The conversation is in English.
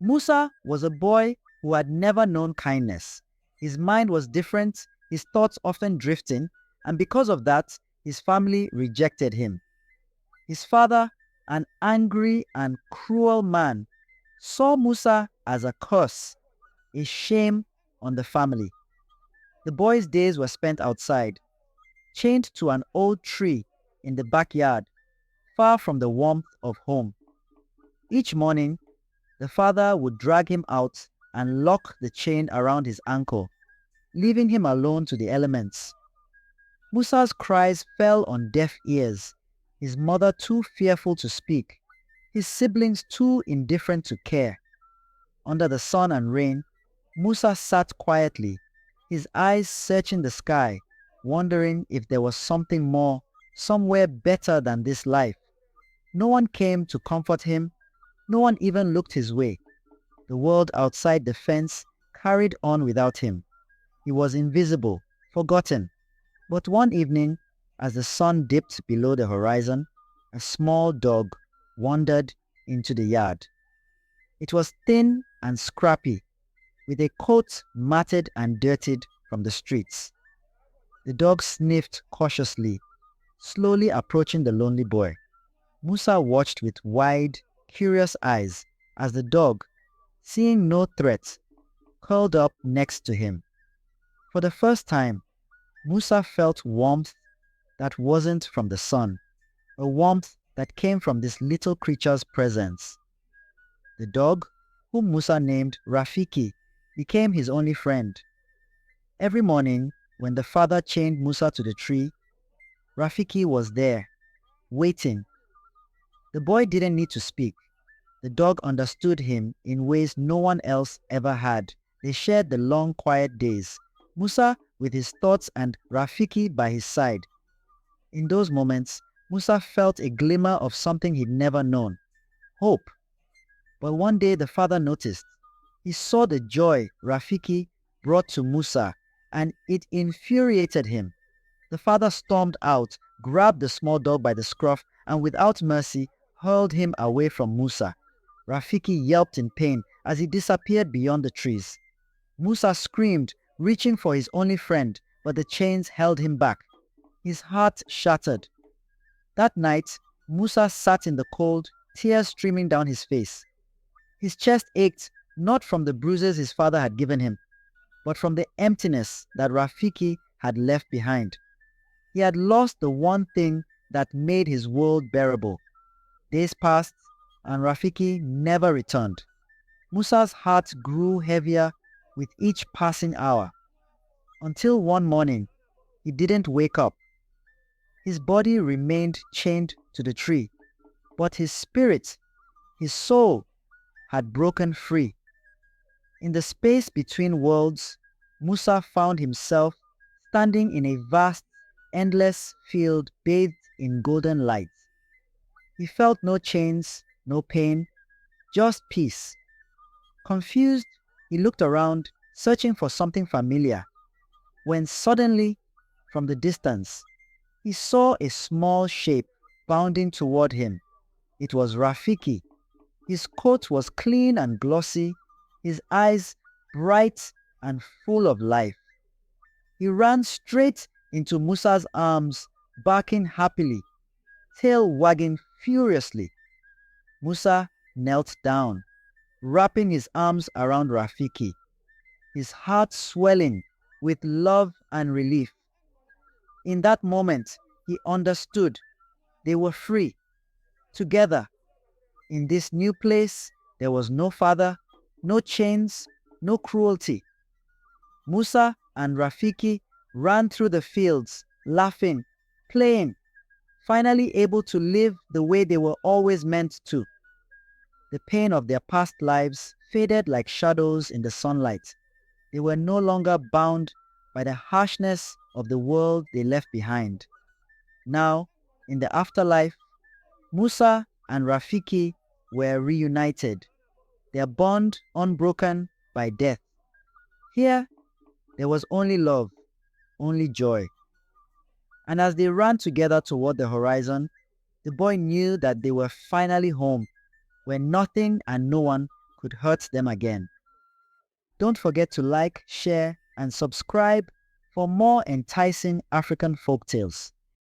Musa was a boy who had never known kindness. His mind was different, his thoughts often drifting, and because of that, his family rejected him. His father, an angry and cruel man, saw Musa as a curse, a shame on the family. The boy's days were spent outside, chained to an old tree in the backyard, far from the warmth of home. Each morning, the father would drag him out and lock the chain around his ankle, leaving him alone to the elements. Musa's cries fell on deaf ears, his mother too fearful to speak, his siblings too indifferent to care. Under the sun and rain, Musa sat quietly, his eyes searching the sky, wondering if there was something more, somewhere better than this life. No one came to comfort him, no one even looked his way. The world outside the fence carried on without him. He was invisible, forgotten. But one evening, as the sun dipped below the horizon, a small dog wandered into the yard. It was thin and scrappy, with a coat matted and dirtied from the streets. The dog sniffed cautiously, slowly approaching the lonely boy. Musa watched with wide, curious eyes as the dog, seeing no threat, curled up next to him. For the first time, Musa felt warmth that wasn't from the sun, a warmth that came from this little creature's presence. The dog, whom Musa named Rafiki, became his only friend. Every morning, when the father chained Musa to the tree, Rafiki was there, waiting. The boy didn't need to speak. The dog understood him in ways no one else ever had. They shared the long, quiet days, Musa with his thoughts and Rafiki by his side. In those moments, Musa felt a glimmer of something he'd never known, hope. But one day the father noticed. He saw the joy Rafiki brought to Musa, and it infuriated him. The father stormed out, grabbed the small dog by the scruff, and without mercy hurled him away from Musa. Rafiki yelped in pain as he disappeared beyond the trees. Musa screamed, reaching for his only friend, but the chains held him back. His heart shattered. That night, Musa sat in the cold, tears streaming down his face. His chest ached not from the bruises his father had given him, but from the emptiness that Rafiki had left behind. He had lost the one thing that made his world bearable. Days passed, and Rafiki never returned. Musa's heart grew heavier with each passing hour, until one morning, he didn't wake up. His body remained chained to the tree, but his spirit, his soul, had broken free. In the space between worlds, Musa found himself standing in a vast, endless field bathed in golden light. He felt no chains, no pain, just peace. Confused, he looked around, searching for something familiar, when suddenly, from the distance, he saw a small shape bounding toward him. It was Rafiki. His coat was clean and glossy, his eyes bright and full of life. He ran straight into Musa's arms, barking happily, tail wagging furiously. Musa knelt down, wrapping his arms around Rafiki, his heart swelling with love and relief. In that moment, he understood they were free, together. In this new place, there was no father, no chains, no cruelty. Musa and Rafiki ran through the fields, laughing, playing, finally able to live the way they were always meant to. The pain of their past lives faded like shadows in the sunlight. They were no longer bound by the harshness of the world they left behind. Now, in the afterlife, Musa and Rafiki were reunited, their bond unbroken by death. Here, there was only love, only joy. And as they ran together toward the horizon, the boy knew that they were finally home, where nothing and no one could hurt them again. Don't forget to like, share, and subscribe for more enticing African folktales.